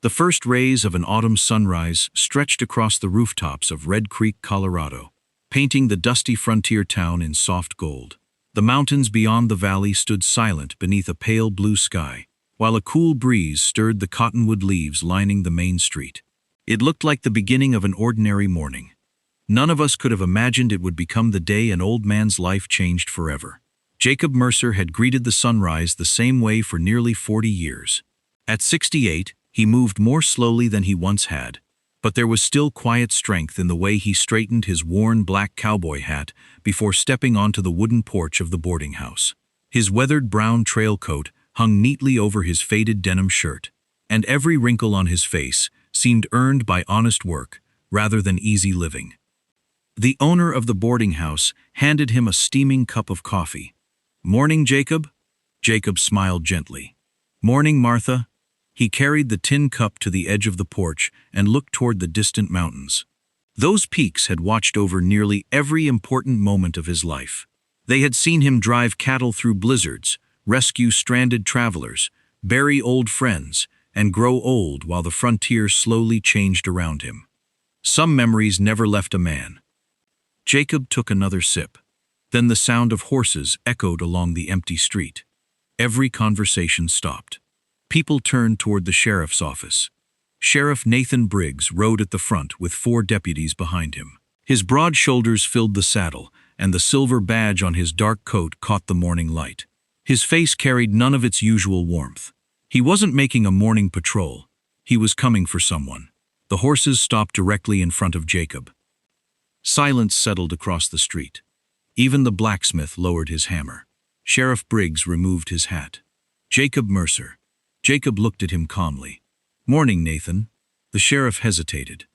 The first rays of an autumn sunrise stretched across the rooftops of Red Creek, Colorado, painting the dusty frontier town in soft gold. The mountains beyond the valley stood silent beneath a pale blue sky, while a cool breeze stirred the cottonwood leaves lining the main street. It looked like the beginning of an ordinary morning. None of us could have imagined it would become the day an old man's life changed forever. Jacob Mercer had greeted the sunrise the same way for nearly 40 years. At 68, he moved more slowly than he once had, but there was still quiet strength in the way he straightened his worn black cowboy hat before stepping onto the wooden porch of the boarding house. His weathered brown trail coat hung neatly over his faded denim shirt, and every wrinkle on his face seemed earned by honest work rather than easy living. The owner of the boarding house handed him a steaming cup of coffee. "Morning, Jacob?" Jacob smiled gently. "Morning, Martha." He carried the tin cup to the edge of the porch and looked toward the distant mountains. Those peaks had watched over nearly every important moment of his life. They had seen him drive cattle through blizzards, rescue stranded travelers, bury old friends, and grow old while the frontier slowly changed around him. Some memories never left a man. Jacob took another sip. Then the sound of horses echoed along the empty street. Every conversation stopped. People turned toward the sheriff's office. Sheriff Nathan Briggs rode at the front with 4 deputies behind him. His broad shoulders filled the saddle, and the silver badge on his dark coat caught the morning light. His face carried none of its usual warmth. He wasn't making a morning patrol. He was coming for someone. The horses stopped directly in front of Jacob. Silence settled across the street. Even the blacksmith lowered his hammer. Sheriff Briggs removed his hat. "Jacob Mercer." Jacob looked at him calmly. "Morning, Nathan." The sheriff hesitated.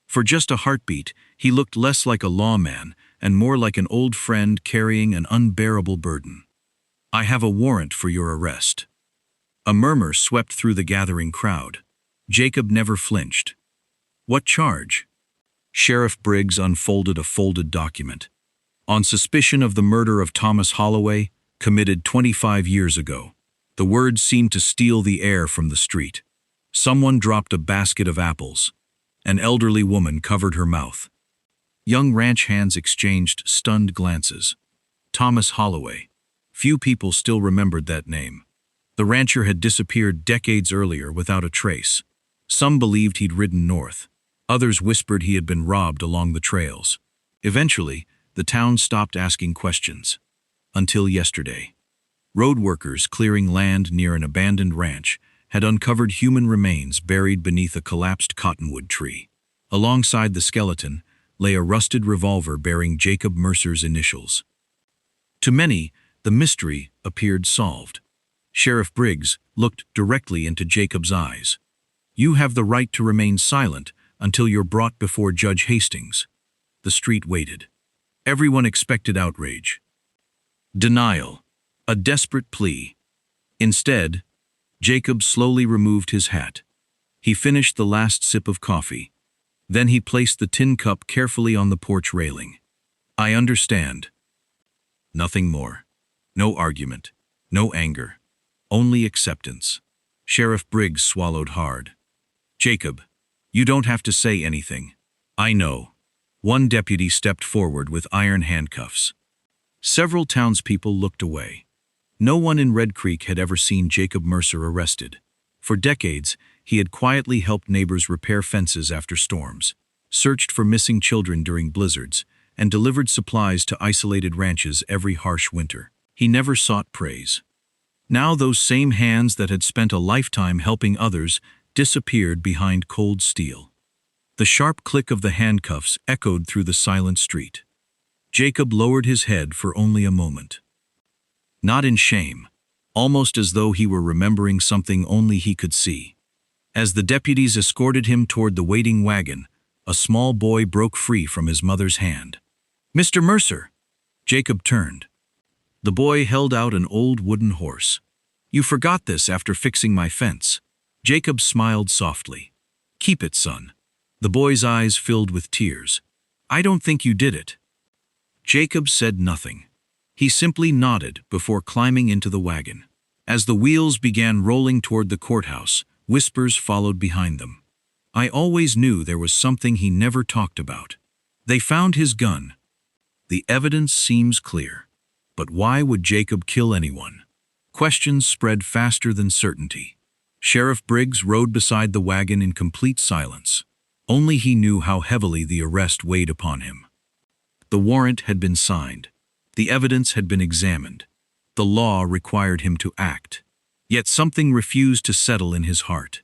For just a heartbeat, he looked less like a lawman and more like an old friend carrying an unbearable burden. "I have a warrant for your arrest." A murmur swept through the gathering crowd. Jacob never flinched. "What charge?" Sheriff Briggs unfolded a folded document. "On suspicion of the murder of Thomas Holloway, committed 25 years ago." The words seemed to steal the air from the street. Someone dropped a basket of apples. An elderly woman covered her mouth. Young ranch hands exchanged stunned glances. Thomas Holloway. Few people still remembered that name. The rancher had disappeared decades earlier without a trace. Some believed he'd ridden north. Others whispered he had been robbed along the trails. Eventually, the town stopped asking questions. Until yesterday. Road workers clearing land near an abandoned ranch had uncovered human remains buried beneath a collapsed cottonwood tree. Alongside the skeleton lay a rusted revolver bearing Jacob Mercer's initials. To many, the mystery appeared solved. Sheriff Briggs looked directly into Jacob's eyes. "You have the right to remain silent until you're brought before Judge Hastings." The street waited. Everyone expected outrage. Denial. A desperate plea. Instead, Jacob slowly removed his hat. He finished the last sip of coffee. Then he placed the tin cup carefully on the porch railing. "I understand." Nothing more. No argument. No anger. Only acceptance. Sheriff Briggs swallowed hard. "Jacob, you don't have to say anything. I know." One deputy stepped forward with iron handcuffs. Several townspeople looked away. No one in Red Creek had ever seen Jacob Mercer arrested. For decades, he had quietly helped neighbors repair fences after storms, searched for missing children during blizzards, and delivered supplies to isolated ranches every harsh winter. He never sought praise. Now those same hands that had spent a lifetime helping others disappeared behind cold steel. The sharp click of the handcuffs echoed through the silent street. Jacob lowered his head for only a moment. Not in shame, almost as though he were remembering something only he could see. As the deputies escorted him toward the waiting wagon, a small boy broke free from his mother's hand. "Mr. Mercer!" Jacob turned. The boy held out an old wooden horse. "You forgot this after fixing my fence." Jacob smiled softly. "Keep it, son." The boy's eyes filled with tears. "I don't think you did it." Jacob said nothing. He simply nodded before climbing into the wagon. As the wheels began rolling toward the courthouse, Whispers followed behind them. I always knew there was something he never talked about. They found his gun. The evidence seems clear. But why would Jacob kill anyone? Questions spread faster than certainty. Sheriff Briggs rode beside the wagon in complete silence. Only he knew how heavily the arrest weighed upon him. The warrant had been signed. The evidence had been examined. The law required him to act. Yet something refused to settle in his heart.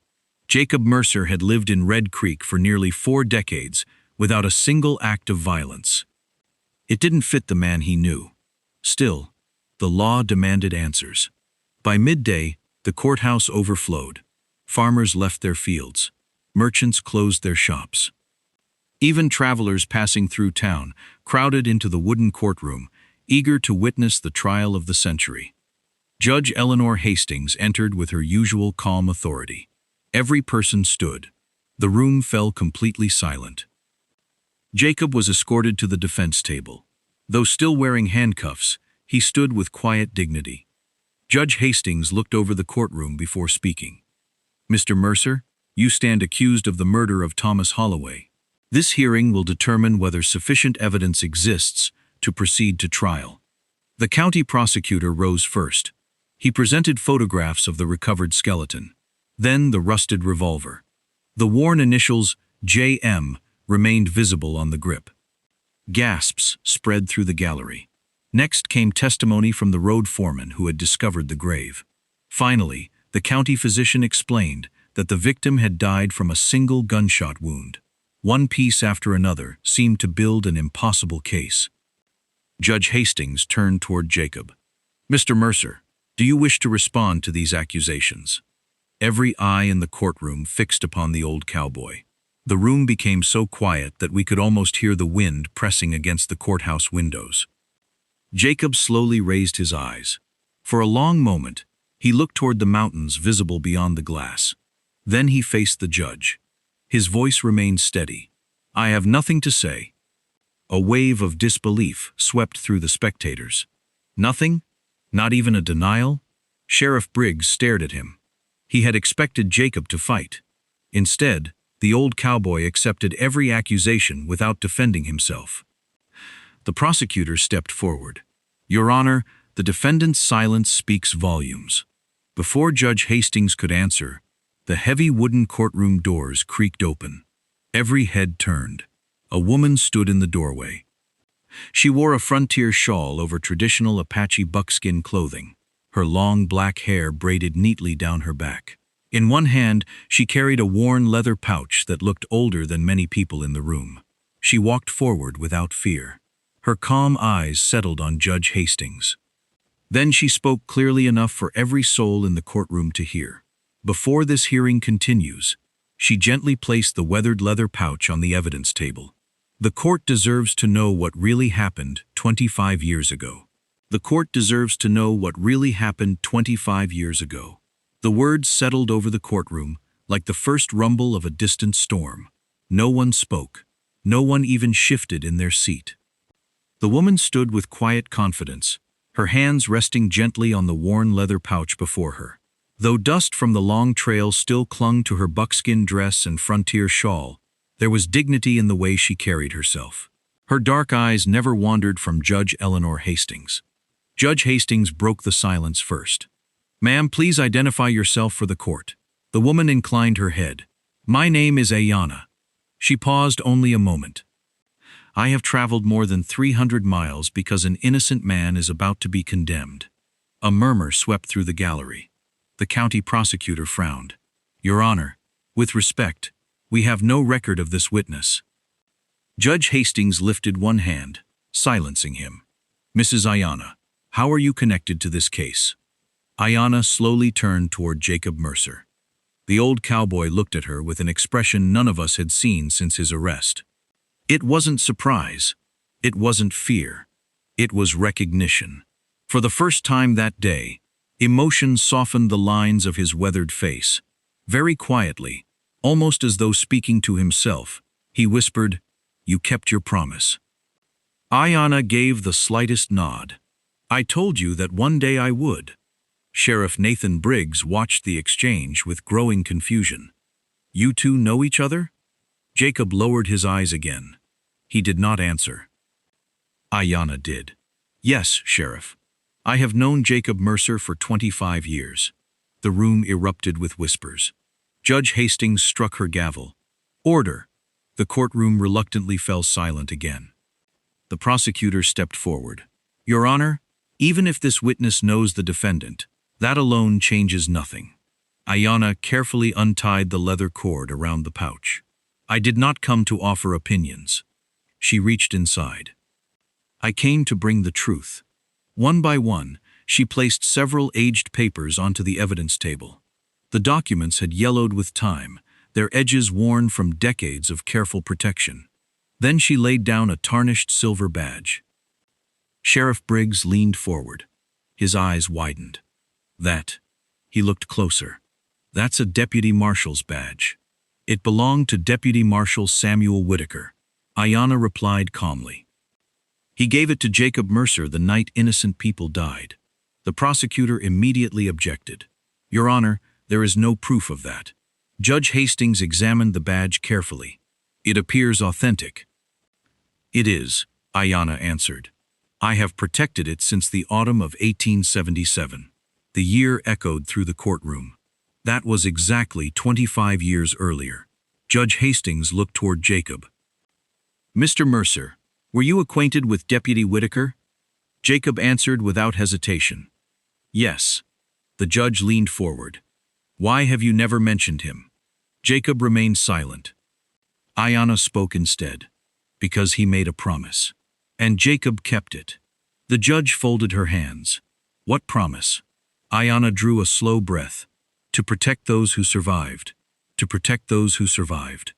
Jacob Mercer had lived in Red Creek for nearly 4 decades without a single act of violence. It didn't fit the man he knew. Still, the law demanded answers. By midday, the courthouse overflowed. Farmers left their fields. Merchants closed their shops. Even travelers passing through town crowded into the wooden courtroom, eager to witness the trial of the century. Judge Eleanor Hastings entered with her usual calm authority. Every person stood. The room fell completely silent. Jacob was escorted to the defense table. Though still wearing handcuffs, he stood with quiet dignity. Judge Hastings looked over the courtroom before speaking. "Mr. Mercer, you stand accused of the murder of Thomas Holloway. This hearing will determine whether sufficient evidence exists to proceed to trial." The county prosecutor rose first. He presented photographs of the recovered skeleton, then the rusted revolver. The worn initials J.M. remained visible on the grip. Gasps spread through the gallery. Next came testimony from the road foreman who had discovered the grave. Finally, the county physician explained that the victim had died from a single gunshot wound. One piece after another seemed to build an impossible case. Judge Hastings turned toward Jacob. "Mr. Mercer, do you wish to respond to these accusations?" Every eye in the courtroom fixed upon the old cowboy. The room became so quiet that we could almost hear the wind pressing against the courthouse windows. Jacob slowly raised his eyes. For a long moment, he looked toward the mountains visible beyond the glass. Then he faced the judge. His voice remained steady. "I have nothing to say." A wave of disbelief swept through the spectators. Nothing? Not even a denial? Sheriff Briggs stared at him. He had expected Jacob to fight. Instead, the old cowboy accepted every accusation without defending himself. The prosecutor stepped forward. "Your Honor, the defendant's silence speaks volumes." Before Judge Hastings could answer, the heavy wooden courtroom doors creaked open. Every head turned. A woman stood in the doorway. She wore a frontier shawl over traditional Apache buckskin clothing, her long black hair braided neatly down her back. In one hand, she carried a worn leather pouch that looked older than many people in the room. She walked forward without fear. Her calm eyes settled on Judge Hastings. Then she spoke clearly enough for every soul in the courtroom to hear. "Before this hearing continues," she gently placed the weathered leather pouch on the evidence table. "The court deserves to know what really happened 25 years ago. The court deserves to know what really happened 25 years ago." The words settled over the courtroom like the first rumble of a distant storm. No one spoke. No one even shifted in their seat. The woman stood with quiet confidence, her hands resting gently on the worn leather pouch before her. Though dust from the long trail still clung to her buckskin dress and frontier shawl, there was dignity in the way she carried herself. Her dark eyes never wandered from Judge Eleanor Hastings. Judge Hastings broke the silence first. "Ma'am, please identify yourself for the court." The woman inclined her head. "My name is Ayana." She paused only a moment. "I have traveled more than 300 miles because an innocent man is about to be condemned." A murmur swept through the gallery. The county prosecutor frowned. "Your Honor, with respect, we have no record of this witness." Judge Hastings lifted one hand, silencing him. "Mrs. Ayana, how are you connected to this case?" Ayana slowly turned toward Jacob Mercer. The old cowboy looked at her with an expression none of us had seen since his arrest. It wasn't surprise. It wasn't fear. It was recognition. For the first time that day, emotion softened the lines of his weathered face. Very quietly, almost as though speaking to himself, he whispered, "You kept your promise." Ayana gave the slightest nod. "I told you that one day I would." Sheriff Nathan Briggs watched the exchange with growing confusion. "You two know each other?" Jacob lowered his eyes again. He did not answer. Ayanna did. "Yes, Sheriff. I have known Jacob Mercer for 25 years. The room erupted with whispers. Judge Hastings struck her gavel. "Order!" The courtroom reluctantly fell silent again. The prosecutor stepped forward. "Your Honor, even if this witness knows the defendant, that alone changes nothing." Ayanna carefully untied the leather cord around the pouch. "I did not come to offer opinions." She reached inside. "I came to bring the truth." One by one, she placed several aged papers onto the evidence table. The documents had yellowed with time, their edges worn from decades of careful protection. Then she laid down a tarnished silver badge. Sheriff Briggs leaned forward. His eyes widened. "That," he looked closer, "that's a deputy marshal's badge. It belonged to Deputy Marshal Samuel Whitaker." Ayanna replied calmly. "He gave it to Jacob Mercer the night innocent people died." The prosecutor immediately objected. "Your Honor, there is no proof of that." Judge Hastings examined the badge carefully. "It appears authentic." "It is," Ayanna answered. "I have protected it since the autumn of 1877. The year echoed through the courtroom. That was exactly 25 years earlier. Judge Hastings looked toward Jacob. "Mr. Mercer, were you acquainted with Deputy Whitaker?" Jacob answered without hesitation. "Yes." The judge leaned forward. "Why have you never mentioned him?" Jacob remained silent. Ayanna spoke instead. "Because he made a promise. And Jacob kept it." The judge folded her hands. "What promise?" Ayanna drew a slow breath. "To protect those who survived. To protect those who survived."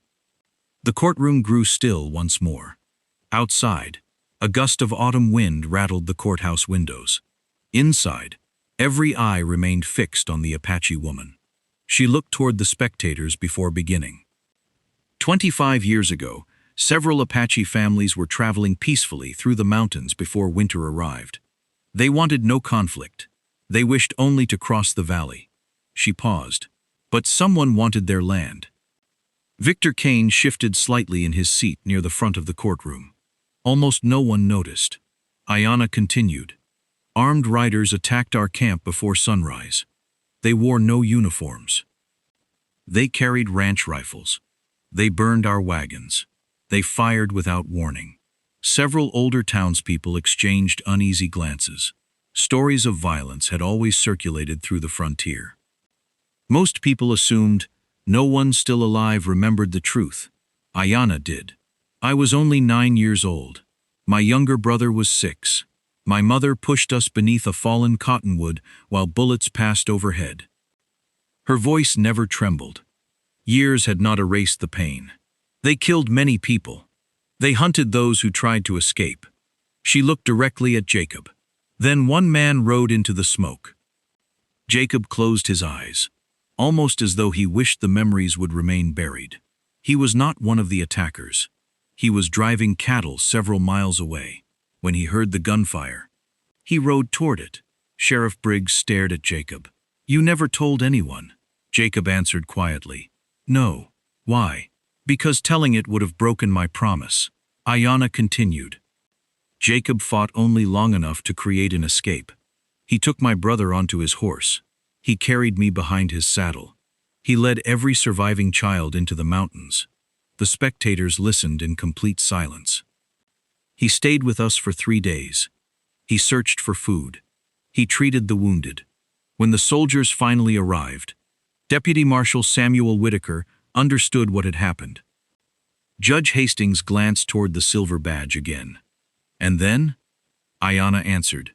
The courtroom grew still once more. Outside, a gust of autumn wind rattled the courthouse windows. Inside, every eye remained fixed on the Apache woman. She looked toward the spectators before beginning. 25 years ago, several Apache families were traveling peacefully through the mountains before winter arrived. They wanted no conflict. They wished only to cross the valley. She paused. But someone wanted their land. Victor Cain shifted slightly in his seat near the front of the courtroom. Almost no one noticed. Ayanna continued. "Armed riders attacked our camp before sunrise. They wore no uniforms. They carried ranch rifles. They burned our wagons. They fired without warning." Several older townspeople exchanged uneasy glances. Stories of violence had always circulated through the frontier. Most people assumed no one still alive remembered the truth. Ayanna did. "I was only 9 years old. My younger brother was 6. My mother pushed us beneath a fallen cottonwood while bullets passed overhead." Her voice never trembled. Years had not erased the pain. "They killed many people. They hunted those who tried to escape." She looked directly at Jacob. "Then one man rode into the smoke." Jacob closed his eyes, almost as though he wished the memories would remain buried. He was not one of the attackers. He was driving cattle several miles away when he heard the gunfire. He rode toward it. Sheriff Briggs stared at Jacob. "You never told anyone." Jacob answered quietly. "No." "Why?" "Because telling it would have broken my promise." Ayanna continued. "Jacob fought only long enough to create an escape. He took my brother onto his horse. He carried me behind his saddle. He led every surviving child into the mountains. The spectators listened in complete silence. He stayed with us for 3 days. He searched for food. He treated the wounded. When the soldiers finally arrived, Deputy Marshal Samuel Whitaker understood what had happened." Judge Hastings glanced toward the silver badge again. "And then?" Ayanna answered.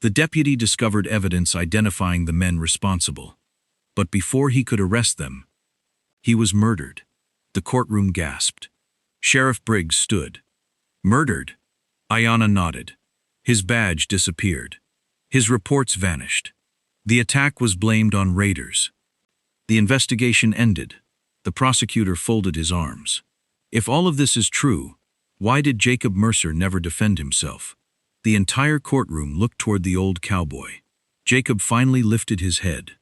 "The deputy discovered evidence identifying the men responsible. But before he could arrest them, he was murdered." The courtroom gasped. Sheriff Briggs stood. "Murdered?" Ayanna nodded. "His badge disappeared. His reports vanished. The attack was blamed on raiders." The investigation ended. The prosecutor folded his arms. "If all of this is true, why did Jacob Mercer never defend himself?" The entire courtroom looked toward the old cowboy. Jacob finally lifted his head.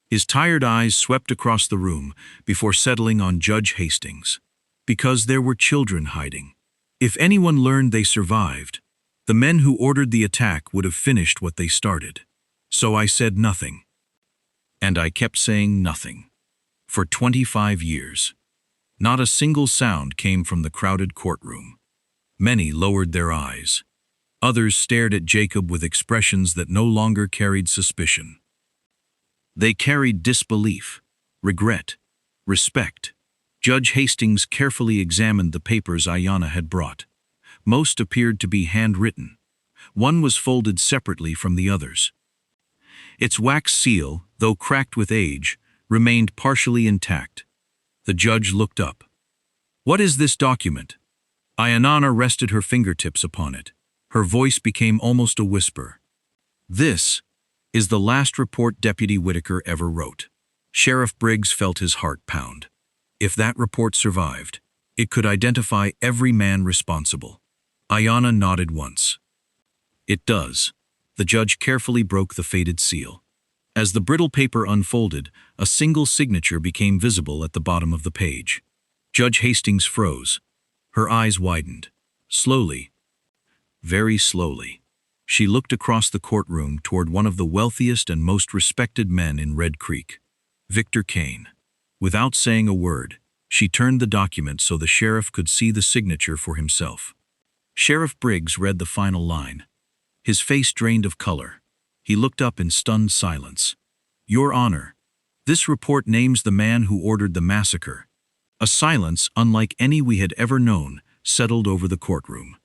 His tired eyes swept across the room before settling on Judge Hastings. Because there were children hiding. If anyone learned they survived, the men who ordered the attack would have finished what they started. So I said nothing. And I kept saying nothing. For 25 years. Not a single sound came from the crowded courtroom. Many lowered their eyes. Others stared at Jacob with expressions that no longer carried suspicion. They carried disbelief, regret, respect. Judge Hastings carefully examined the papers Ayanna had brought. Most appeared to be handwritten. One was folded separately from the others. Its wax seal, though cracked with age, remained partially intact. The judge looked up. "What is this document?" Ayanna rested her fingertips upon it. Her voice became almost a whisper. "This is the last report Deputy Whitaker ever wrote." Sheriff Briggs felt his heart pound. If that report survived, it could identify every man responsible. Ayanna nodded once. "It does." The judge carefully broke the faded seal. As the brittle paper unfolded, a single signature became visible at the bottom of the page. Judge Hastings froze. Her eyes widened. Slowly, very slowly, she looked across the courtroom toward one of the wealthiest and most respected men in Red Creek, Victor Cain. Without saying a word, she turned the document so the sheriff could see the signature for himself. Sheriff Briggs read the final line. His face drained of color. He looked up in stunned silence. "Your Honor, this report names the man who ordered the massacre." A silence unlike any we had ever known settled over the courtroom.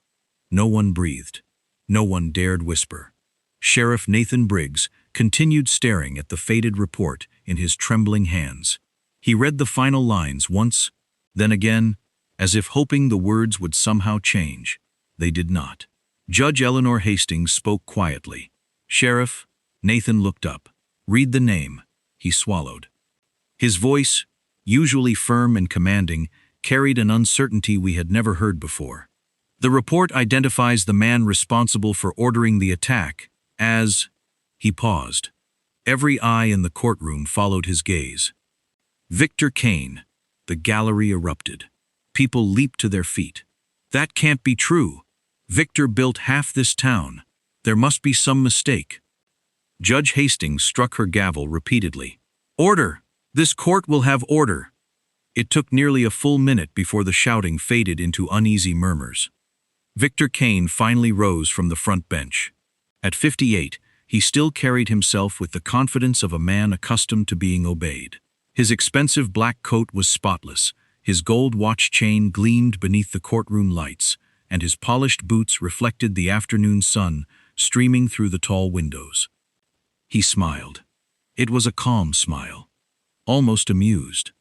No one breathed. No one dared whisper. Sheriff Nathan Briggs continued staring at the faded report in his trembling hands. He read the final lines once, then again, as if hoping the words would somehow change. They did not. Judge Eleanor Hastings spoke quietly. "Sheriff," Nathan looked up. "Read the name." He swallowed. His voice, usually firm and commanding, carried an uncertainty we had never heard before. "The report identifies the man responsible for ordering the attack as—" He paused. Every eye in the courtroom followed his gaze. "Victor Cain." The gallery erupted. People leaped to their feet. "That can't be true. Victor built half this town. There must be some mistake." Judge Hastings struck her gavel repeatedly. "Order! This court will have order!" It took nearly a full minute before the shouting faded into uneasy murmurs. Victor Cain finally rose from the front bench. At 58, he still carried himself with the confidence of a man accustomed to being obeyed. His expensive black coat was spotless, his gold watch chain gleamed beneath the courtroom lights, and his polished boots reflected the afternoon sun streaming through the tall windows. He smiled. It was a calm smile, almost amused.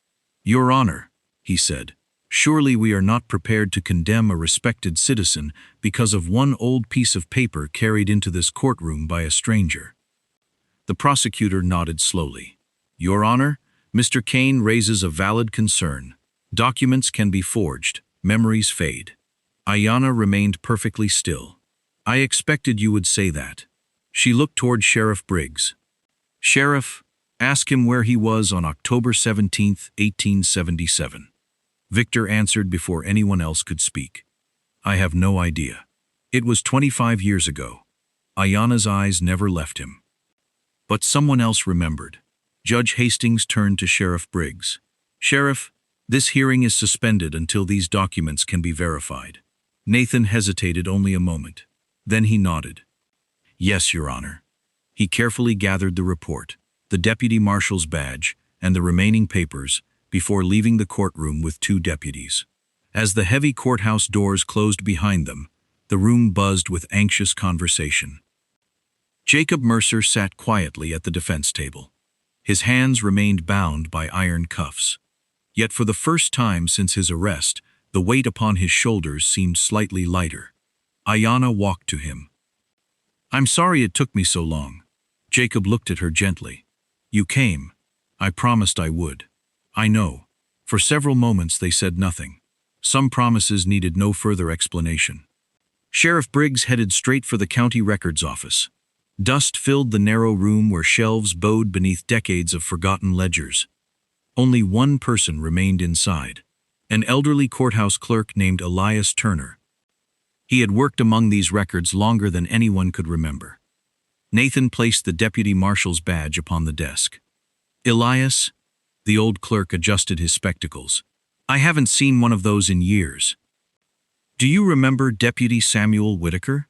"Your Honor," he said, "surely we are not prepared to condemn a respected citizen because of one old piece of paper carried into this courtroom by a stranger." The prosecutor nodded slowly. "Your Honor, Mr. Cain raises a valid concern. Documents can be forged, memories fade." Ayanna remained perfectly still. "I expected you would say that." She looked toward Sheriff Briggs. "Sheriff, ask him where he was on October 17, 1877. Victor answered before anyone else could speak. "I have no idea. It was 25 years ago." Ayanna's eyes never left him. But someone else remembered. Judge Hastings turned to Sheriff Briggs. "Sheriff, this hearing is suspended until these documents can be verified." Nathan hesitated only a moment. Then he nodded. "Yes, Your Honor." He carefully gathered the report, the deputy marshal's badge, and the remaining papers before leaving the courtroom with two deputies. As the heavy courthouse doors closed behind them, the room buzzed with anxious conversation. Jacob Mercer sat quietly at the defense table. His hands remained bound by iron cuffs. Yet for the first time since his arrest, the weight upon his shoulders seemed slightly lighter. Ayanna walked to him. "I'm sorry it took me so long." Jacob looked at her gently. "You came. I promised I would." "I know." For several moments they said nothing. Some promises needed no further explanation. Sheriff Briggs headed straight for the county records office. Dust filled the narrow room where shelves bowed beneath decades of forgotten ledgers. Only one person remained inside, an elderly courthouse clerk named Elias Turner. He had worked among these records longer than anyone could remember. Nathan placed the deputy marshal's badge upon the desk. "Elias?" The old clerk adjusted his spectacles. "I haven't seen one of those in years." "Do you remember Deputy Samuel Whitaker?"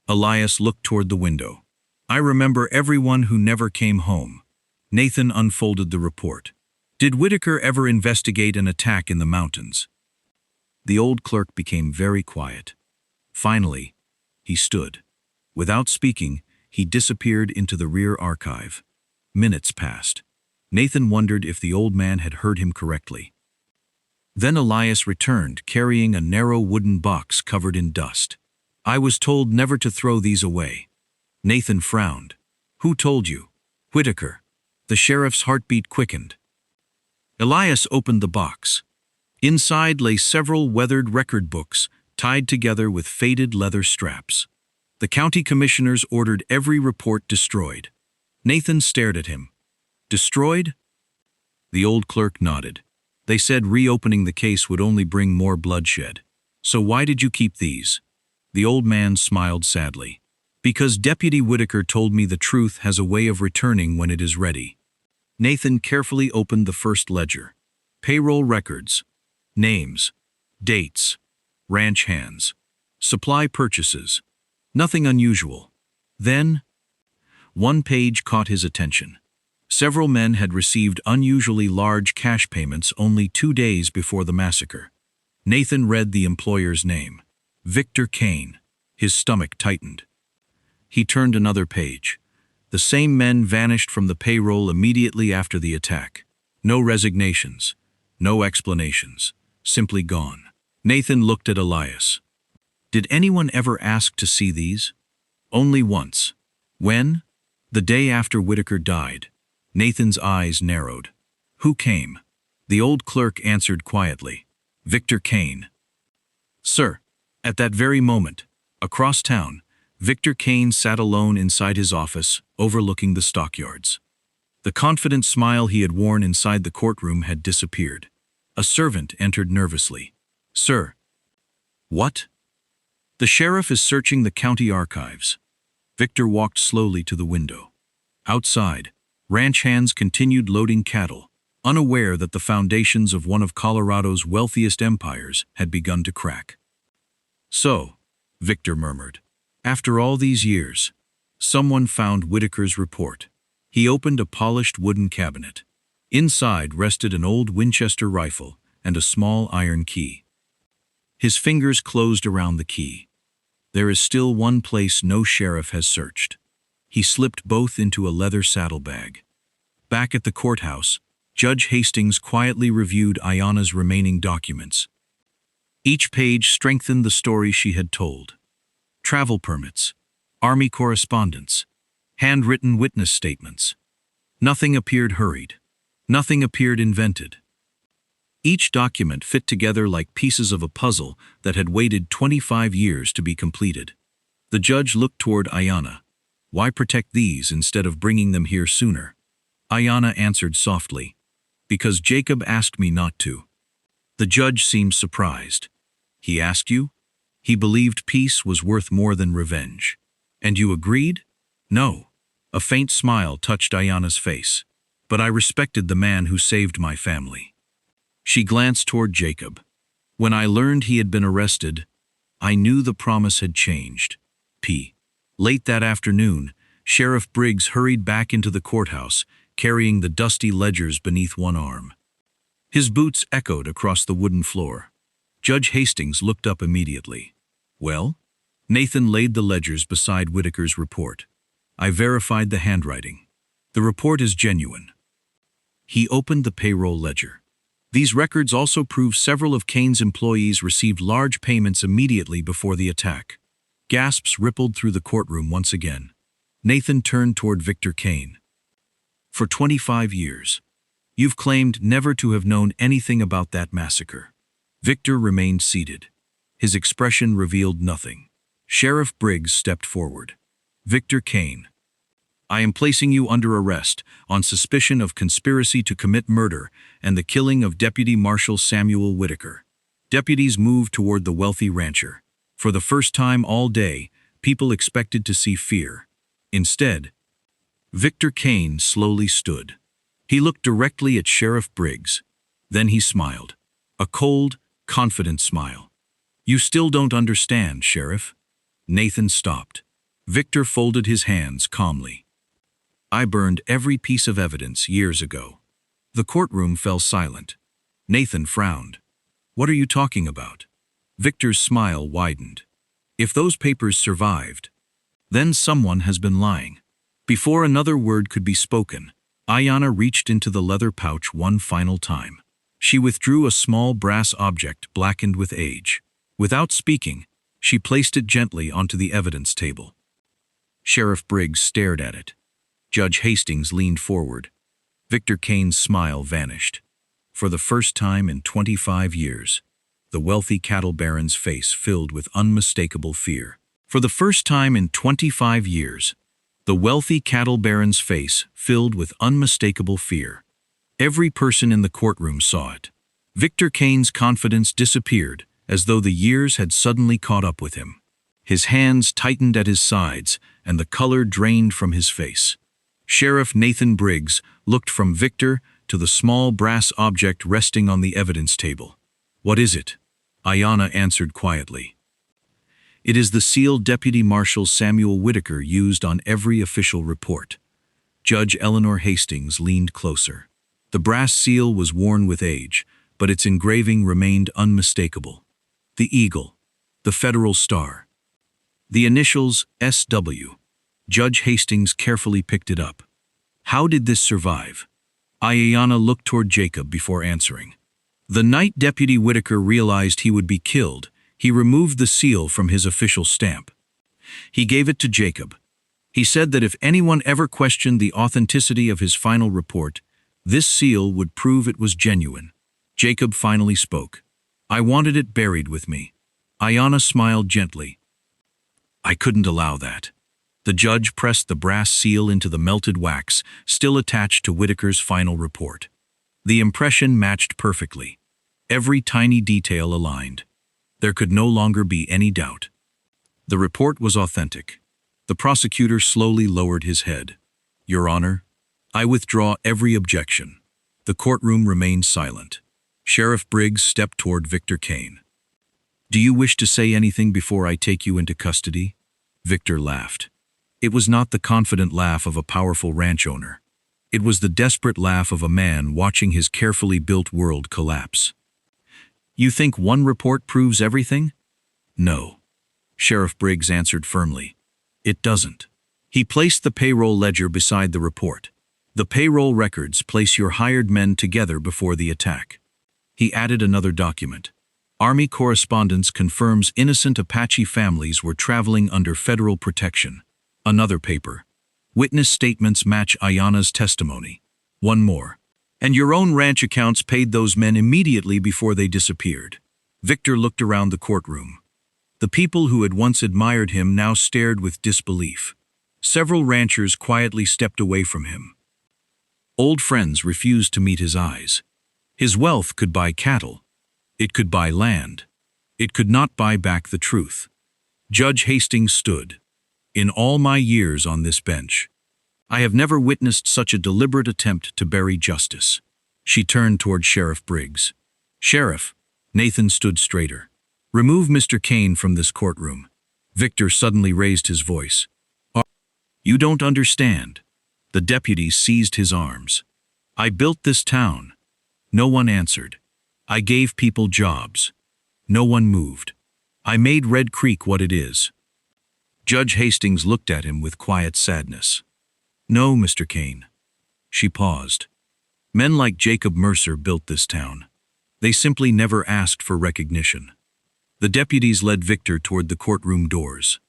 Elias looked toward the window. "I remember everyone who never came home." Nathan unfolded the report. "Did Whitaker ever investigate an attack in the mountains?" The old clerk became very quiet. Finally, he stood. Without speaking, he disappeared into the rear archive. Minutes passed. Nathan wondered if the old man had heard him correctly. Then Elias returned, carrying a narrow wooden box covered in dust. "I was told never to throw these away." Nathan frowned. "Who told you?" "Whitaker." The sheriff's heartbeat quickened. Elias opened the box. Inside lay several weathered record books, tied together with faded leather straps. The county commissioners ordered every report destroyed. Nathan stared at him. "Destroyed?" The old clerk nodded. "They said reopening the case would only bring more bloodshed. So why did you keep these?" The old man smiled sadly. "Because Deputy Whitaker told me the truth has a way of returning when it is ready." Nathan carefully opened the first ledger. Payroll records. Names. Dates. Ranch hands. Supply purchases. Nothing unusual. Then, one page caught his attention. Several men had received unusually large cash payments only 2 days before the massacre. Nathan read the employer's name. Victor Cain. His stomach tightened. He turned another page. The same men vanished from the payroll immediately after the attack. No resignations. No explanations. Simply gone. Nathan looked at Elias. "Did anyone ever ask to see these?" "Only once." "When?" "The day after Whitaker died." Nathan's eyes narrowed. "Who came?" The old clerk answered quietly. "Victor Cain." "Sir." At that very moment, across town, Victor Cain sat alone inside his office, overlooking the stockyards. The confident smile he had worn inside the courtroom had disappeared. A servant entered nervously. "Sir." "What?" "The sheriff is searching the county archives." Victor walked slowly to the window. Outside, ranch hands continued loading cattle, unaware that the foundations of one of Colorado's wealthiest empires had begun to crack. "So," Victor murmured, "after all these years, someone found Whitaker's report." He opened a polished wooden cabinet. Inside rested an old Winchester rifle and a small iron key. His fingers closed around the key. "There is still one place no sheriff has searched." He slipped both into a leather saddlebag. Back at the courthouse, Judge Hastings quietly reviewed Ayanna's remaining documents. Each page strengthened the story she had told. Travel permits, Army correspondence, handwritten witness statements. Nothing appeared hurried. Nothing appeared invented. Each document fit together like pieces of a puzzle that had waited 25 years to be completed. The judge looked toward Ayanna. "Why protect these instead of bringing them here sooner?" Ayanna answered softly, "Because Jacob asked me not to." The judge seemed surprised. "He asked you?" "He believed peace was worth more than revenge." "And you agreed?" "No." A faint smile touched Ayanna's face. "But I respected the man who saved my family." She glanced toward Jacob. "When I learned he had been arrested, I knew the promise had changed." Late that afternoon, Sheriff Briggs hurried back into the courthouse, carrying the dusty ledgers beneath one arm. His boots echoed across the wooden floor. Judge Hastings looked up immediately. "Well?" Nathan laid the ledgers beside Whitaker's report. "I verified the handwriting. The report is genuine." He opened the payroll ledger. These records also prove several of Cain's employees received large payments immediately before the attack. Gasps rippled through the courtroom once again. Nathan turned toward Victor Cain. "For 25 years, you've claimed never to have known anything about that massacre." Victor remained seated. His expression revealed nothing. Sheriff Briggs stepped forward. "Victor Cain, I am placing you under arrest on suspicion of conspiracy to commit murder and the killing of Deputy Marshal Samuel Whitaker. Deputies moved toward the wealthy rancher. For the first time all day, people expected to see fear. Instead, Victor Cain slowly stood. He looked directly at Sheriff Briggs. Then he smiled. A cold, confident smile. "You still don't understand, Sheriff." Nathan stopped. Victor folded his hands calmly. "I burned every piece of evidence years ago." The courtroom fell silent. Nathan frowned. "What are you talking about?" Victor's smile widened. "If those papers survived, then someone has been lying." Before another word could be spoken, Ayanna reached into the leather pouch one final time. She withdrew a small brass object blackened with age. Without speaking, she placed it gently onto the evidence table. Sheriff Briggs stared at it. Judge Hastings leaned forward. Victor Cain's smile vanished. For the first time in 25 years, the wealthy cattle baron's face filled with unmistakable fear. For the first time in 25 years, the wealthy cattle baron's face filled with unmistakable fear. Every person in the courtroom saw it. Victor Cain's confidence disappeared, as though the years had suddenly caught up with him. His hands tightened at his sides, and the color drained from his face. Sheriff Nathan Briggs looked from Victor to the small brass object resting on the evidence table. "What is it?" Ayanna answered quietly. "It is the seal Deputy Marshal Samuel Whitaker used on every official report." Judge Eleanor Hastings leaned closer. The brass seal was worn with age, but its engraving remained unmistakable. The eagle, the federal star, the initials SW. Judge Hastings carefully picked it up. "How did this survive?" Ayanna looked toward Jacob before answering. "The night Deputy Whitaker realized he would be killed, he removed the seal from his official stamp. He gave it to Jacob. He said that if anyone ever questioned the authenticity of his final report, this seal would prove it was genuine." Jacob finally spoke. "I wanted it buried with me." Ayanna smiled gently. "I couldn't allow that." The judge pressed the brass seal into the melted wax, still attached to Whitaker's final report. The impression matched perfectly. Every tiny detail aligned. There could no longer be any doubt. The report was authentic. The prosecutor slowly lowered his head. "Your Honor, I withdraw every objection." The courtroom remained silent. Sheriff Briggs stepped toward Victor Cain. "Do you wish to say anything before I take you into custody?" Victor laughed. It was not the confident laugh of a powerful ranch owner. It was the desperate laugh of a man watching his carefully built world collapse. "You think one report proves everything?" "No," Sheriff Briggs answered firmly. "It doesn't." He placed the payroll ledger beside the report. "The payroll records place your hired men together before the attack." He added another document. "Army correspondence confirms innocent Apache families were traveling under federal protection." Another paper. "Witness statements match Ayanna's testimony." One more. "And your own ranch accounts paid those men immediately before they disappeared." Victor looked around the courtroom. The people who had once admired him now stared with disbelief. Several ranchers quietly stepped away from him. Old friends refused to meet his eyes. His wealth could buy cattle. It could buy land. It could not buy back the truth. Judge Hastings stood. "In all my years on this bench, I have never witnessed such a deliberate attempt to bury justice." She turned toward Sheriff Briggs. "Sheriff," Nathan stood straighter. "Remove Mr. Cain from this courtroom." Victor suddenly raised his voice. "You don't understand." The deputy seized his arms. "I built this town." No one answered. "I gave people jobs." No one moved. "I made Red Creek what it is." Judge Hastings looked at him with quiet sadness. "No, Mr. Cain." She paused. "Men like Jacob Mercer built this town. They simply never asked for recognition." The deputies led Victor toward the courtroom doors.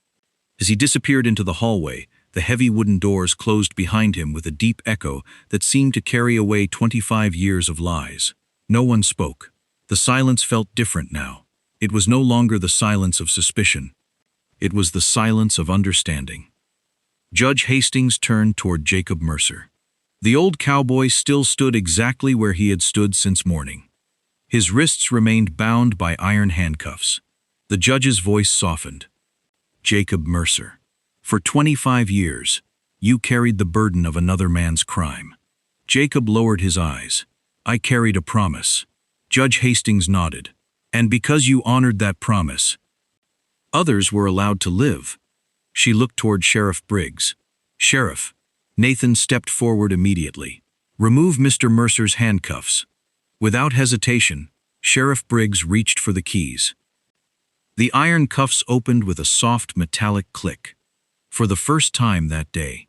As he disappeared into the hallway, the heavy wooden doors closed behind him with a deep echo that seemed to carry away 25 years of lies. No one spoke. The silence felt different now. It was no longer the silence of suspicion. It was the silence of understanding. Judge Hastings turned toward Jacob Mercer. The old cowboy still stood exactly where he had stood since morning. His wrists remained bound by iron handcuffs. The judge's voice softened. Jacob Mercer, for 25 years, you carried the burden of another man's crime. Jacob lowered his eyes. I carried a promise. Judge Hastings nodded. And because you honored that promise, others were allowed to live. She looked toward Sheriff Briggs. Sheriff. Nathan stepped forward immediately. Remove Mr. Mercer's handcuffs. Without hesitation, Sheriff Briggs reached for the keys. The iron cuffs opened with a soft metallic click. For the first time that day,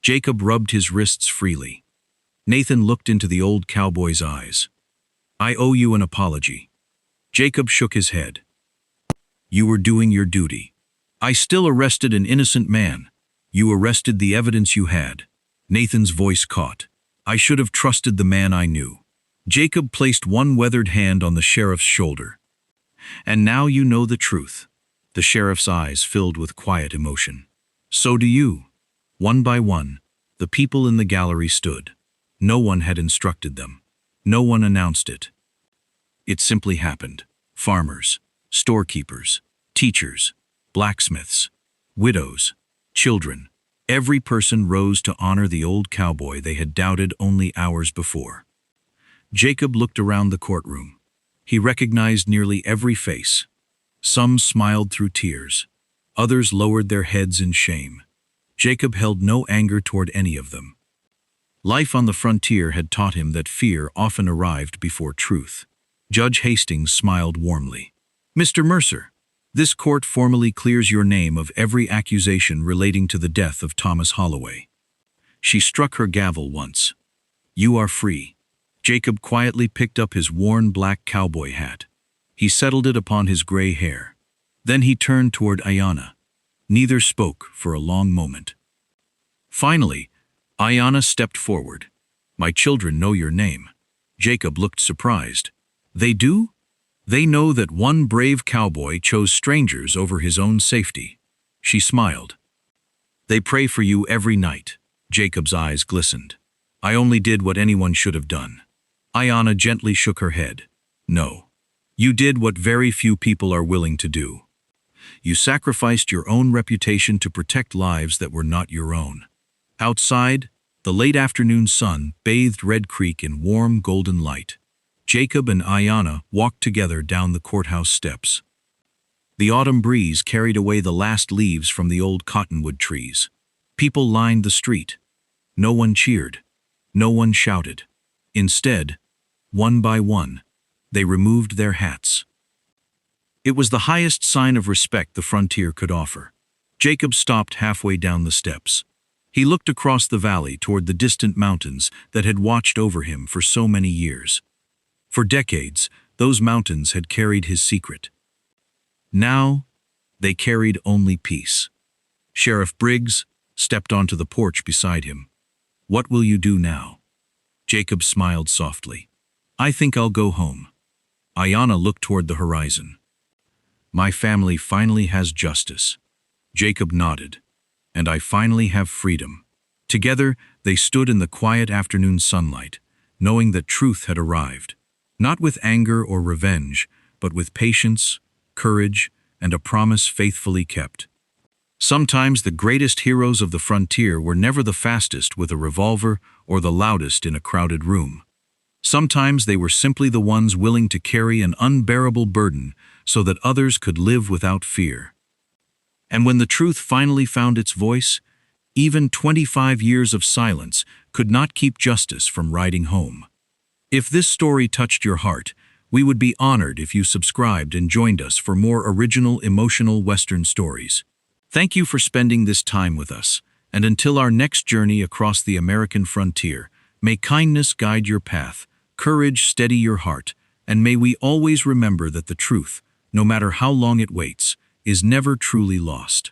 Jacob rubbed his wrists freely. Nathan looked into the old cowboy's eyes. I owe you an apology. Jacob shook his head. You were doing your duty. I still arrested an innocent man. You arrested the evidence you had. Nathan's voice caught. I should have trusted the man I knew. Jacob placed one weathered hand on the sheriff's shoulder. And now you know the truth. The sheriff's eyes filled with quiet emotion. So do you. One by one, the people in the gallery stood. No one had instructed them. No one announced it. It simply happened. Farmers, storekeepers, teachers, blacksmiths, widows, children. Every person rose to honor the old cowboy they had doubted only hours before. Jacob looked around the courtroom. He recognized nearly every face. Some smiled through tears. Others lowered their heads in shame. Jacob held no anger toward any of them. Life on the frontier had taught him that fear often arrived before truth. Judge Hastings smiled warmly. Mr. Mercer, this court formally clears your name of every accusation relating to the death of Thomas Holloway. She struck her gavel once. You are free. Jacob quietly picked up his worn black cowboy hat. He settled it upon his gray hair. Then he turned toward Ayanna. Neither spoke for a long moment. Finally, Ayanna stepped forward. My children know your name. Jacob looked surprised. They do? They know that one brave cowboy chose strangers over his own safety. She smiled. They pray for you every night. Jacob's eyes glistened. I only did what anyone should have done. Ayanna gently shook her head. No. You did what very few people are willing to do. You sacrificed your own reputation to protect lives that were not your own. Outside, the late afternoon sun bathed Red Creek in warm golden light. Jacob and Ayanna walked together down the courthouse steps. The autumn breeze carried away the last leaves from the old cottonwood trees. People lined the street. No one cheered. No one shouted. Instead, one by one, they removed their hats. It was the highest sign of respect the frontier could offer. Jacob stopped halfway down the steps. He looked across the valley toward the distant mountains that had watched over him for so many years. For decades, those mountains had carried his secret. Now, they carried only peace. Sheriff Briggs stepped onto the porch beside him. What will you do now? Jacob smiled softly. I think I'll go home. Ayanna looked toward the horizon. My family finally has justice. Jacob nodded. And I finally have freedom. Together, they stood in the quiet afternoon sunlight, knowing that truth had arrived. Not with anger or revenge, but with patience, courage, and a promise faithfully kept. Sometimes the greatest heroes of the frontier were never the fastest with a revolver or the loudest in a crowded room. Sometimes they were simply the ones willing to carry an unbearable burden so that others could live without fear. And when the truth finally found its voice, even 25 years of silence could not keep justice from riding home. If this story touched your heart, we would be honored if you subscribed and joined us for more original, emotional Western stories. Thank you for spending this time with us, and until our next journey across the American frontier, may kindness guide your path, courage steady your heart, and may we always remember that the truth, no matter how long it waits, is never truly lost.